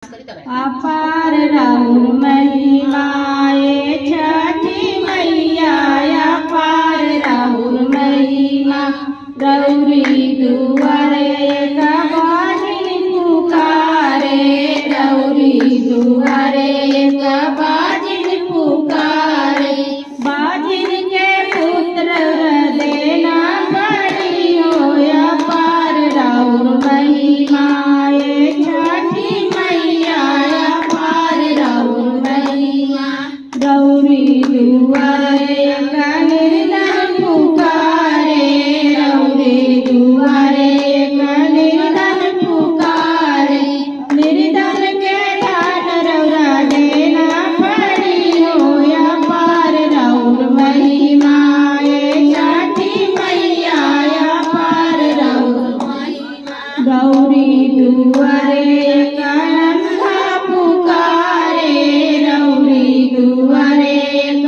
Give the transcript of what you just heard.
अपार राउर महिमा ये छठी मैया, अपार राउर महिमा। रौरी दुआरे एक बाजिन पुकारे, रौरी दुआरे एक बाजिन पुकारे। बाजिन के पुत्र देना बड़ी हो, अपार राउर महिमा ये छठी मैया, अपार राउर महिमा। रौरी दुआरे एक निर्धन पुकारे, रौरी दुआरे एक निर्धन पुकारे। निर्धन के दान रौरा देना बड़ी हो, अपार राउर महिमा ये छठी मैया, अपार राउर महिमा। रौरी दुआरे एक अंधा पुकारे, रौरी दुआरे एक